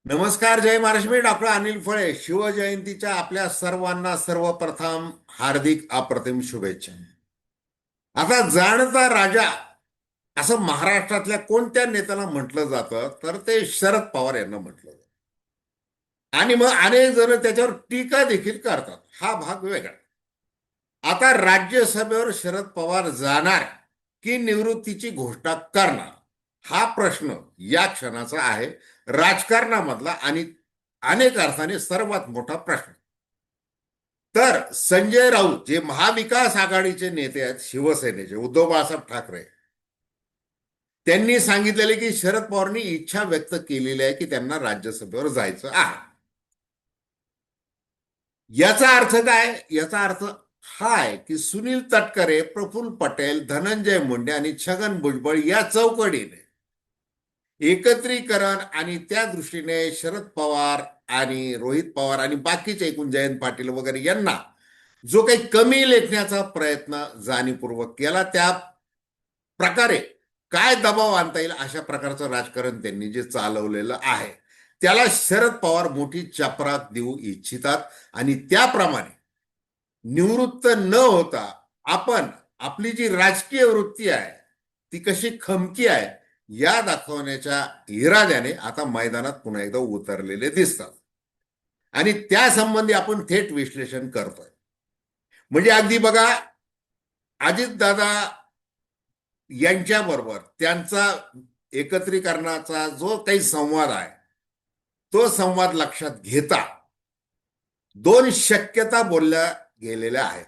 नमस्कार. जय महाराष्ट्र. मी डॉक्टर अनिल फळे. शिवजयंतीच्या आपल्या सर्वांना सर्वप्रथम हार्दिक अप्रतिम शुभेच्छा. आता जाणता राजा असं महाराष्ट्रातल्या कोणत्या नेत्याला म्हटलं जातं तर ते शरद पवार यांना म्हटलं जातं. आणि मग अनेक जण त्याच्यावर टीका देखील करतात. हा भाग वेगळा. आता राज्यसभेवर शरद पवार जाणार की निवृत्तीची घोषणा करणार, हा प्रश्न या क्षणाचा आहे राजकारणामधला आणि अनेक अर्थाने सर्वात मोठा प्रश्न. तर संजय राऊत जे महाविकास आघाडीचे नेते आहेत, शिवसेनेचे उद्धव बाळासाहेब ठाकरे, त्यांनी सांगितलेले की शरद पवारांनी इच्छा व्यक्त केलेली आहे की त्यांना राज्यसभेवर जायचं आहे. याचा अर्थ काय? याचा अर्थ हा आहे की सुनील तटकरे, प्रफुल्ल पटेल, धनंजय मुंडे आणि छगन भुजबळ या चौकडीने एकत्रीकरण आणि त्या दृष्टीने शरद पवार आणि रोहित पवार आणि बाकीचे एकूण जयंत पाटील वगैरे यांना जो काही कमी लेखण्याचा प्रयत्न जाणीवपूर्वक केला, त्या प्रकारे काय दबाव आणता येईल अशा प्रकारचं राजकारण त्यांनी जे चालवलेलं आहे त्याला शरद पवार मोठी चपराक देऊ इच्छितात. आणि त्याप्रमाणे निवृत्त न होता आपण आपली जी राजकीय वृत्ती आहे ती कशी खमकी आहे या दाखवण्याच्या इराद्याने आता मैदानात पुन्हा एकदा उतरलेले दिसतात. आणि त्या संबंधी आपण थेट विश्लेषण करतोय. म्हणजे अगदी बघा, अजितदादा यांच्याबरोबर त्यांचा एकत्रीकरणाचा जो काही संवाद आहे तो संवाद लक्षात घेता दोन शक्यता बोलल्या गेलेल्या आहेत.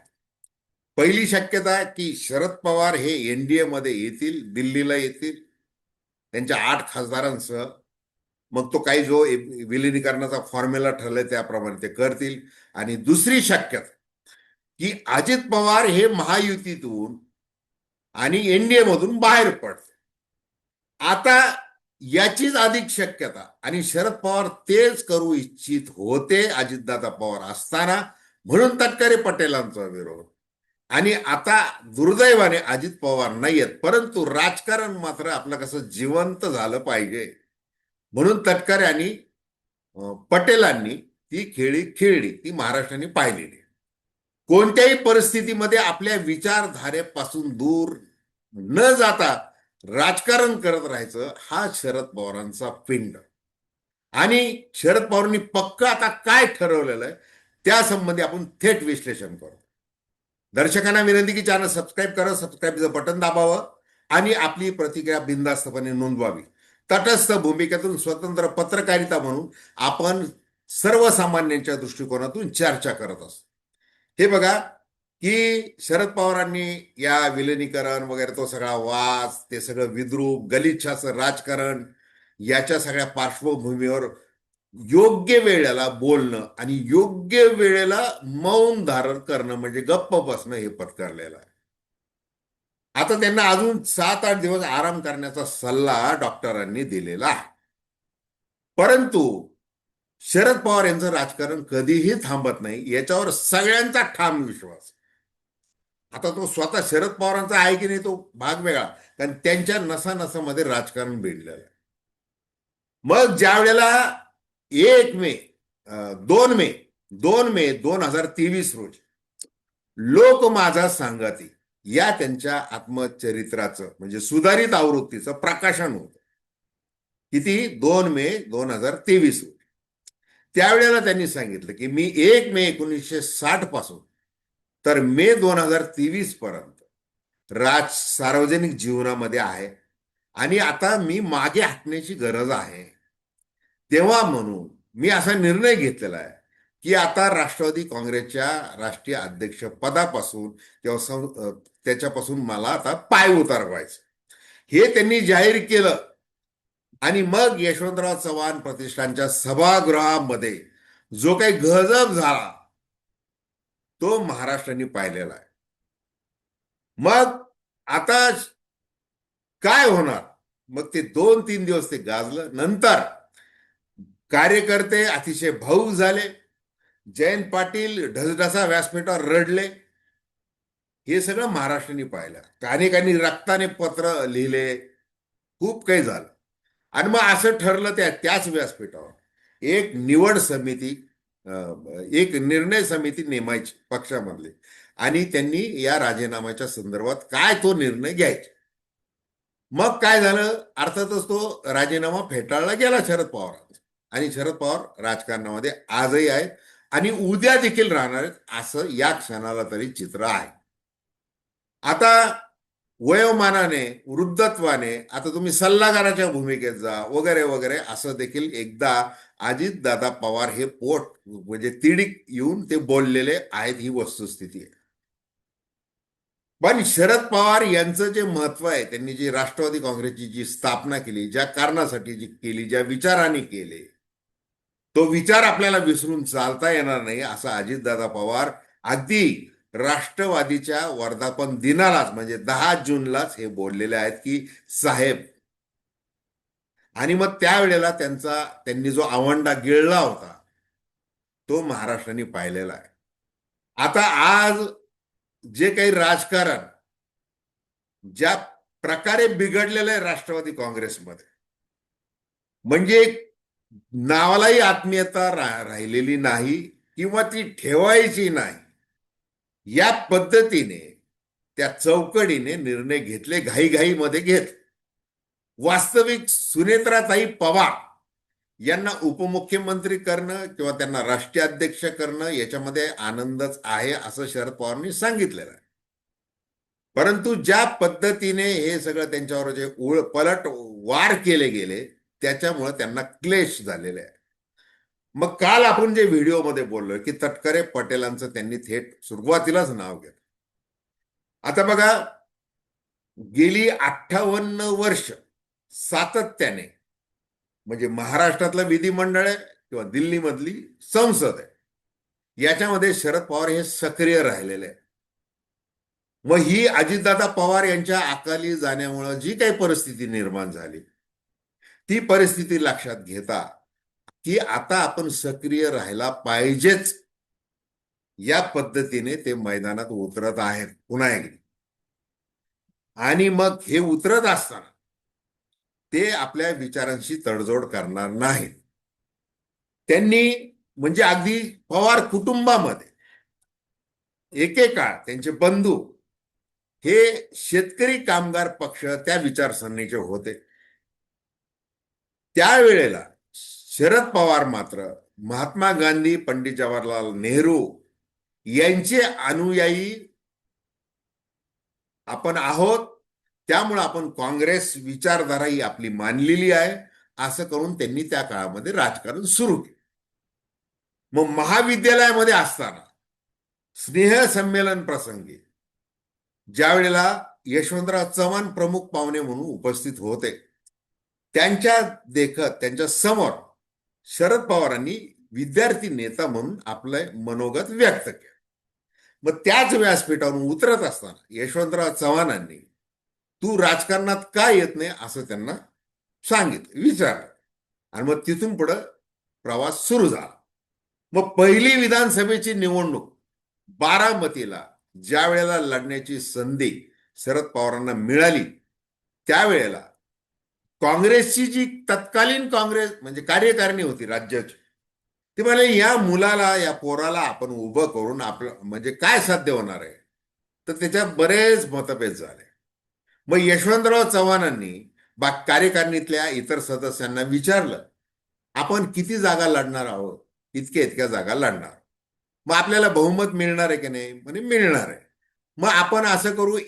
पहिली शक्यता की शरद पवार हे एनडीए मध्ये येतील, दिल्लीला येतील त्यांच्या 8 खासदारांसह. मग तो काही जो विलिनीकरणाचा फॉर्म्युला ठरलाय त्याप्रमाणे ते करतील. आणि दुसरी शक्यता की अजित पवार हे महायुतीतून आणि एनडीए मधून बाहेर पडते. आता याचीच अधिक शक्यता, आणि शरद पवार तेच करू इच्छित होते अजितदादा पवार असताना, म्हणून तटकरे पटेलांचा विरोध. आणि आता दुर्दैवाने अजित पवार नाहीयेत, परंतु राजकारण मात्र आपलं कसं जिवंत झालं पाहिजे म्हणून तटकरे आणि पटेलांनी ती खेळी खेळली, ती महाराष्ट्राने पाहिलेली. कोणत्याही परिस्थितीमध्ये आपल्या विचारधारेपासून दूर न जाता राजकारण करत राहायचं, हा शरद पवारांचा पिंड. आणि शरद पवारांनी पक्क आता काय ठरवलेलं आहे त्या संबंधी आपण थेट विश्लेषण करू. दर्शकांना विनंती की चॅनल सबस्क्राईब करा, सबस्क्राईबचं बटन दाबावं आणि आपली प्रतिक्रिया बिनधास्तपणे नोंदवावी. तटस्थ भूमिकेतून स्वतंत्र पत्रकारिता म्हणून आपण सर्वसामान्यांच्या दृष्टिकोनातून चर्चा करत असतो. हे बघा की शरद पवारांनी या विलिनीकरण वगैरे तो सगळा वाद, ते सगळं विद्रूप गलिच्छाचं राजकारण, याच्या सगळ्या पार्श्वभूमीवर योग्य वेळेला बोलणं आणि योग्य वेळेला मौन धारण करणं म्हणजे गप्प बसणं हे पत्करलेलं आहे. आता त्यांना अजून 7-8 दिवस आराम करण्याचा सल्ला डॉक्टरांनी दिलेला आहे. परंतु शरद पवार यांचं राजकारण कधीही थांबत नाही याच्यावर सगळ्यांचा ठाम विश्वास. आता तो स्वतः शरद पवारांचा आहे की नाही तो भाग वेगळा, कारण त्यांच्या नसानसामध्ये राजकारण भिडलेलं आहे. मग ज्या वेळेला 1 मे 2 मे 2 मे 2023 रोजी लोक माझा सांगती या त्यांच्या आत्मचरित्राचं म्हणजे सुधारित आवृत्तीचं प्रकाशन होतं. किती? 2 मे 2023 रोजी. त्यावेळेला त्यांनी सांगितलं की मी 1 मे 1960 पासून तर मे 2023 पर्यंत सार्वजनिक जीवनामध्ये आहे आणि आता मी मागे हटण्याची गरज आहे. तेव्हा म्हणून मी असा निर्णय घेतलेला आहे की आता राष्ट्रवादी काँग्रेसच्या राष्ट्रीय अध्यक्ष पदापासून किंवा त्याच्यापासून मला आता पाय उतारवायचं, हे त्यांनी जाहीर केलं. आणि मग यशवंतराव चव्हाण प्रतिष्ठानच्या सभागृहामध्ये जो काही गजब झाला तो महाराष्ट्राने पाहिलेला आहे. मग आता काय होणार? मग ते 2-3 दिवस ते गाजलं. नंतर कार्यकर्ते अतिशय भावुक झाले. जयंत पाटील ढसढसा व्यासपीठावर रडले. हे सगळं महाराष्ट्राने पाहिलं. अनेकांनी रक्ताने पत्र लिहिले, खूप काही झालं. आणि मग असं ठरलं त्याच व्यासपीठावर एक निवड समिती, एक निर्णय समिती नेमायची पक्षामधले, आणि त्यांनी या राजीनाम्याच्या संदर्भात काय तो निर्णय घ्यायचा. मग काय झालं, अर्थातच तो राजीनामा फेटाळला गेला शरद पवारांचा, आणि शरद पवार राजकारणामध्ये आजही आहेत आणि उद्या देखील राहणार आहेत, असं या क्षणाला तरी चित्र आहे. आता वयोमानाने, वृद्धत्वाने आता तुम्ही सल्लागाराच्या भूमिकेत जा वगैरे वगैरे, असं देखील एकदा अजितदादा पवार हे पोट म्हणजे तिडीक येऊन ते बोललेले आहेत, ही वस्तुस्थिती आहे. पण शरद पवार यांचं जे महत्व आहे, त्यांनी जी राष्ट्रवादी काँग्रेसची जी स्थापना केली, ज्या कारणासाठी जी केली, ज्या विचाराने केले, तो विचार आपल्याला विसरून चालता येणार नाही, असं अजितदादा पवार अगदी राष्ट्रवादीच्या वर्धापन दिनालाच म्हणजे 10 जूनलाच हे बोललेले आहेत की साहेब. आणि मग त्यावेळेला त्यांनी जो आवंडा गिळला होता तो महाराष्ट्राने पाहिलेला आहे. आता आज जे काही राजकारण ज्या प्रकारे बिघडलेलं आहे राष्ट्रवादी काँग्रेसमध्ये, म्हणजे नावालाही आत्मीयता राहिलेली नाही किंवा ती ठेवायची नाही, या पद्धतीने त्या चौकडीने निर्णय घेतले, घाईघाईमध्ये घेत. वास्तविक सुनेत्राताई पवार यांना उपमुख्यमंत्री करणं किंवा त्यांना राष्ट्रीय अध्यक्ष करणं याच्यामध्ये आनंदच आहे, असं शरद पवारांनी सांगितलेलं आहे. परंतु ज्या पद्धतीने हे सगळं त्यांच्यावर जे पलट वार केले गेले, त्याच्यामुळे त्यांना क्लेश झालेले आहे. मग काल आपण जे व्हिडिओमध्ये बोललोय की तटकरे पटेलांचं त्यांनी थेट सुरुवातीलाच नाव घेतलं. आता बघा, गेली 58 वर्ष सातत्याने, म्हणजे महाराष्ट्रातलं विधिमंडळ आहे किंवा दिल्लीमधली संसद आहे, याच्यामध्ये शरद पवार हे सक्रिय राहिलेले आहे. मग ही अजितदादा पवार यांच्या अकाली जाण्यामुळे जी काही परिस्थिती निर्माण झाली, ती परिस्थिती लक्षात घेता की आता आपण सक्रिय राहायला पाहिजेच, या पद्धतीने ते मैदानात उतरत आहेत पुन्हा एकदा. आणि मग हे उतरत असताना ते आपल्या विचारांशी तडजोड करणार नाहीत. त्यांनी म्हणजे अगदी पवार कुटुंबामध्ये एकेकाळ त्यांचे बंधू हे शेतकरी कामगार पक्ष त्या विचारसरणीचे होते. त्यावेळेला शरद पवार मात्र महात्मा गांधी, पंडित जवाहरलाल नेहरू यांचे अनुयायी आपण आहोत, त्यामुळे आपण काँग्रेस विचारधारा ही आपली मानलेली आहे, असं करून त्यांनी त्या काळामध्ये राजकारण सुरू केलं. मग महाविद्यालयामध्ये असताना स्नेह संमेलन प्रसंगी ज्या वेळेला यशवंतराव चव्हाण प्रमुख पाहुणे म्हणून उपस्थित होते, त्यांच्या समोर शरद पवारांनी विद्यार्थी नेता म्हणून आपलं मनोगत व्यक्त केलं. मग त्याच व्यासपीठावरून उतरत असताना यशवंतराव चव्हाणांनी तू राजकारणात का येत नाही असं त्यांना सांगितलं, विचारलं, आणि मग तिथून पुढे प्रवास सुरू झाला. मग पहिली विधानसभेची निवडणूक बारामतीला ज्या वेळेला लढण्याची संधी शरद पवारांना मिळाली, त्यावेळेला काँग्रेसची जी तत्कालीन काँग्रेस म्हणजे कार्यकारिणी होती राज्याची, ते म्हणाले या मुलाला, या पोराला आपण उभं करून आपलं म्हणजे काय साध्य होणार आहे. तर त्याच्यात बरेच मतभेद झाले. मग यशवंतराव चव्हाणांनी कार्यकारिणीतल्या इतर सदस्यांना विचारलं, आपण किती जागा लढणार आहोत. इतक्या जागा लढणार, मग आपल्याला बहुमत मिळणार आहे की नाही. म्हणजे मिळणार आहे. मग आपण असं करू,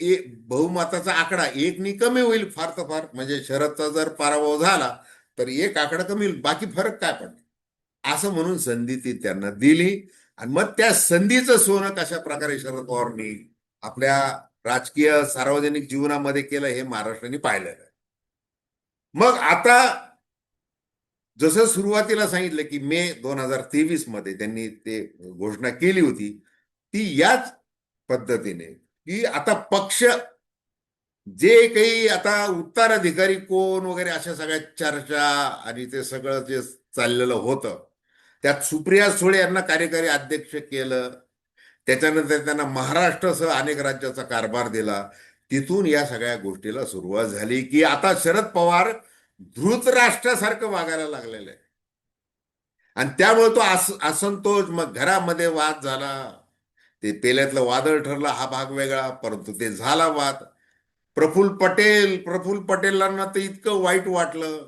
बहुमताचा आकडा एकनी कमी होईल फार तर फार, म्हणजे शरदचा जर पराभव झाला तर एक आकडा कमी होईल, बाकी फरक काय पडणार, असं म्हणून संधी ती त्यांना दिली. आणि मग त्या संधीचं सोनं कशा प्रकारे शरद पवारांनी आपल्या राजकीय सार्वजनिक जीवनामध्ये केलं हे महाराष्ट्राने पाहिलेलं आहे. मग आता जसं सुरुवातीला सांगितलं की मे 2023 मध्ये त्यांनी ते घोषणा केली होती, ती याच पद्धतीने की आता पक्ष जे काही आता उत्तराधिकारी कोण वगैरे अशा सगळ्या चर्चा आणि ते सगळं जे चाललेलं होतं, त्यात सुप्रिया सुळे यांना कार्यकारी अध्यक्ष केलं, त्याच्यानंतर त्यांना महाराष्ट्रासह अनेक राज्याचा कारभार दिला. तिथून या सगळ्या गोष्टीला सुरुवात झाली की आता शरद पवार धृतराष्ट्रासारखं वागायला लागलेलं आहे. आणि त्यामुळे तो असंतोष, मग घरामध्ये वाद झाला. ते पेल्यातलं वादळ ठरलं हा भाग वेगळा, परंतु ते झाला वाद. प्रफुल्ल पटेलांना तर इतकं वाईट वाटलं.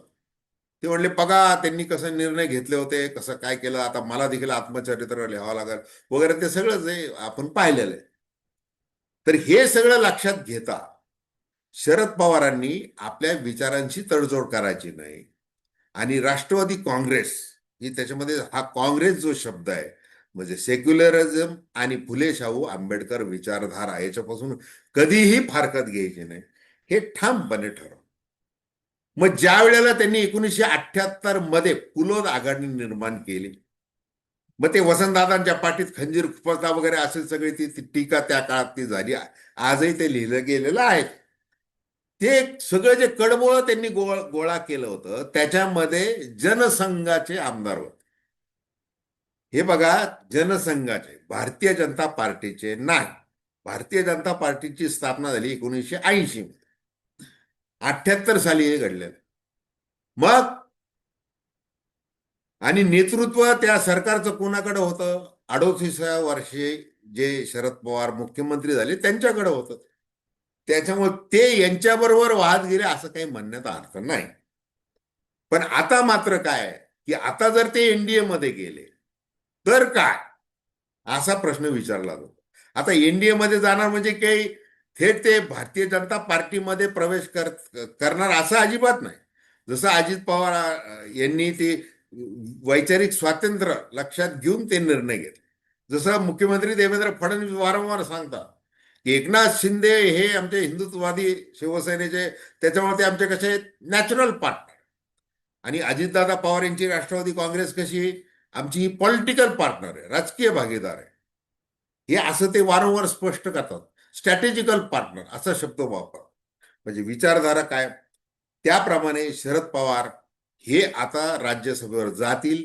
ते म्हणले बघा त्यांनी कसे निर्णय घेतले होते, कसं काय केलं, आता मला देखील आत्मचरित्र लिहावं लागेल वगैरे, ते सगळं जे आपण पाहिलेलं आहे. तर हे सगळं लक्षात घेता शरद पवारांनी आपल्या विचारांची तडजोड करायची नाही. आणि राष्ट्रवादी काँग्रेस ही त्याच्यामध्ये हा काँग्रेस जो शब्द आहे, म्हणजे सेक्युलरिझम आणि फुले शाहू आंबेडकर विचारधारा याच्यापासून कधीही फारकत घ्यायची नाही, हे ठामपणे ठरव. मग ज्या वेळेला त्यांनी 1978 मध्ये पुलोद आघाडी निर्माण केली, मग ते वसंतदादांच्या पाठीत खंजीर खुपसला वगैरे असेल सगळी ती टीका त्या काळात ती झाली. आजही ते लिहिलं गेलेलं आहे. ते सगळं जे कडबोळं त्यांनी गोळा केलं होतं त्याच्यामध्ये जनसंघाचे आमदार होते. हे बघा, जनसंघाचे, भारतीय जनता पार्टीचे नाही. भारतीय जनता पार्टीची स्थापना झाली 1980 मध्ये. 78 साली हे घडलेलं. मग आणि नेतृत्व त्या सरकारचं कोणाकडे होतं? 38व्या वर्षी जे शरद पवार मुख्यमंत्री झाले त्यांच्याकडे होतं. त्याच्यामुळे ते यांच्याबरोबर वाहत गेले असं काही म्हणण्याचा अर्थ नाही. पण आता मात्र काय, की आता जर ते एनडीए मध्ये गेले तर काय, असा प्रश्न विचारला जातो. आता एनडीए मध्ये जाणार म्हणजे काही थेट ते भारतीय जनता पार्टीमध्ये प्रवेश करणार असं अजिबात नाही. जसं अजित पवार यांनी ते वैचारिक स्वातंत्र्य लक्षात घेऊन ते निर्णय घेतले. जसं मुख्यमंत्री देवेंद्र फडणवीस वारंवार सांगतात की एकनाथ शिंदे हे आमचे हिंदुत्ववादी शिवसेनेचे, त्याच्यामुळे ते आमचे कसे नॅचरल पार्टनर. आणि अजितदादा पवार यांची राष्ट्रवादी काँग्रेस कशी आमची ही पॉलिटिकल पार्टनर आहे, राजकीय भागीदार आहे. हे असं ते वारंवार स्पष्ट करतात. स्ट्रॅटेजिकल पार्टनर असा शब्द वापरतात. म्हणजे विचारधारा काय, त्याप्रमाणे शरद पवार हे आता राज्यसभेवर जातील.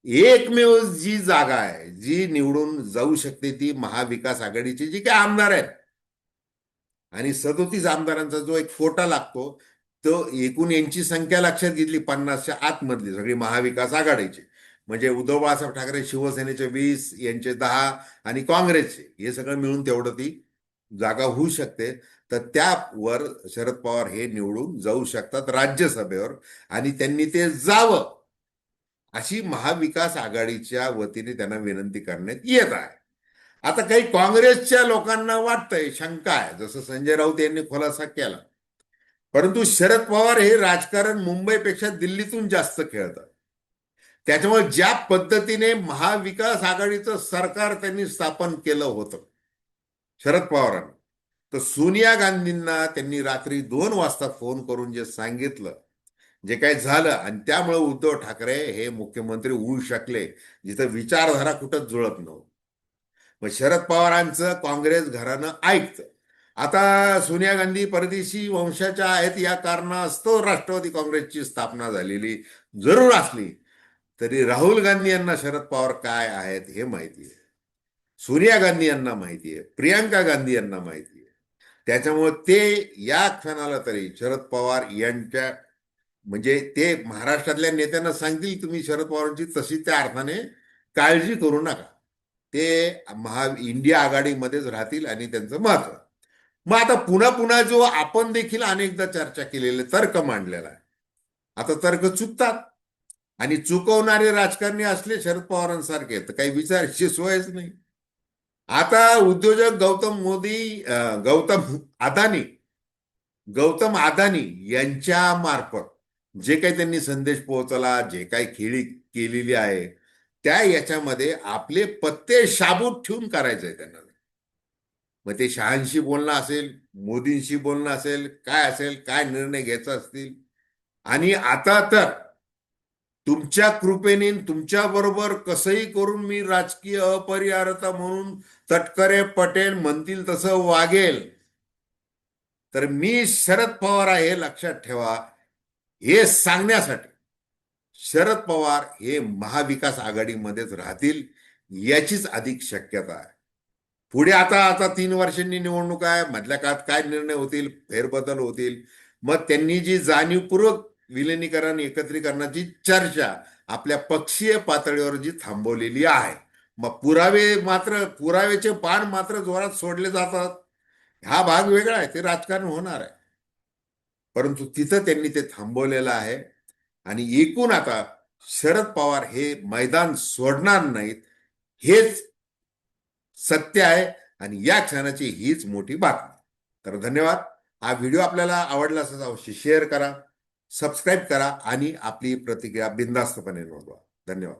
एकमेव जी जागा आहे जी निवडून जाऊ शकते ती महाविकास आघाडीची जी काही आमदार आहेत. आणि 37 आमदारांचा जो एक कोटा लागतो, तो एकूण यांची संख्या लक्षात घेतली 50च्या आतमधली सगळी महाविकास आघाडीची, म्हणजे उद्धव बाळासाहेब ठाकरे शिवसेनेचे 20, यांचे 10 आणि काँग्रेसचे, हे सगळं मिळून तेवढं ती जागा होऊ शकते. तर त्यावर शरद पवार हे निवडून जाऊ शकतात राज्यसभेवर. आणि त्यांनी ते जावं अशी महाविकास आघाडीच्या वतीने त्यांना विनंती करण्यात येत आहे. आता काही काँग्रेसच्या लोकांना वाटतंय, शंका आहे, जसं संजय राऊत यांनी खुलासा केला. परंतु शरद पवार हे राजकारण मुंबईपेक्षा दिल्लीतून जास्त खेळतात. त्याच्यामुळे ज्या पद्धतीने महाविकास आघाडीचं सरकार त्यांनी स्थापन केलं होतं शरद पवारांनी, तर सोनिया गांधींना त्यांनी रात्री 2 वाजता फोन करून जे सांगितलं, जे काही झालं, आणि त्यामुळे उद्धव ठाकरे हे मुख्यमंत्री होऊ शकले, जिथं विचारधारा कुठंच जुळत नव्हती. मग शरद पवारांचं काँग्रेस घराणं ऐकतं. आता सोनिया गांधी परदेशी वंशाच्या आहेत या कारणास्तव राष्ट्रवादी काँग्रेसची स्थापना झालेली जरूर असली तरी राहुल गांधी यांना शरद पवार काय आहेत हे माहिती आहे. सोनिया गांधी यांना माहिती आहे, प्रियांका गांधी यांना माहिती आहे. त्याच्यामुळे ते या क्षणाला तरी शरद पवार यांच्या, म्हणजे ते महाराष्ट्रातल्या नेत्यांना सांगतील तुम्ही शरद पवारांची तशी त्या अर्थाने काळजी करू नका, ते इंडिया आघाडीमध्येच राहतील आणि त्यांचं महत्व. मग आता पुन्हा पुन्हा जो आपण देखील अनेकदा चर्चा केलेले तर्क मांडलेला आहे, आता तर्क चुकतात. आणि चुकवणारे राजकारणी असले शरद पवारांसारखे तर काही विचारायची सोयच नाही. आता उद्योजक अदानी गौतम अदानी यांच्या मार्फत जे काही त्यांनी संदेश पोहोचला, जे काही खेळी केलेली आहे, त्या याच्यामध्ये आपले पत्ते शाबूत ठेवून करायचंय त्यांना. मग ते शहांशी बोलणं असेल, मोदींशी बोलणं असेल, काय असेल, काय निर्णय घ्यायचा असतील. आणि आता तर तुमच्या कृपेने तुमच्या बरोबर कसंही करून मी राजकीय अपरिहार्यता म्हणून तटकरे पटेल म्हणतील तसं वागेल. तर मी शरद पवार आहे हे लक्षात ठेवा, हे सांगण्यासाठी शरद पवार हे महाविकास आघाडीमध्येच राहतील याचीच अधिक शक्यता आहे. पुढे आता आता 3 वर्षांनी निवडणूक आहे, मधल्या काळात काय निर्णय होतील, फेरबदल होतील. मग त्यांनी जी जाणीवपूर्वक विलिनीकरण एकत्रीकरणाची चर्चा आपल्या पक्षीय पातळीवर जी थांबवलेली आहे. मग पुरावेचे पान मात्र जोरात सोडले जातात. हा भाग वेगळा आहे, ते राजकारण होणार आहे. परंतु तिथं त्यांनी ते थांबवलेलं आहे. आणि एकूण आता शरद पवार हे मैदान सोडणार नाहीत, हेच सत्य आहे. आणि या क्षणाची हीच मोठी बातमी. तर धन्यवाद. हा व्हिडिओ आपल्याला आवडला असेल तर अवश्य शेअर करा, सबस्क्राईब करा आणि आपली प्रतिक्रिया बिनधास्तपणे नोंदवा. धन्यवाद.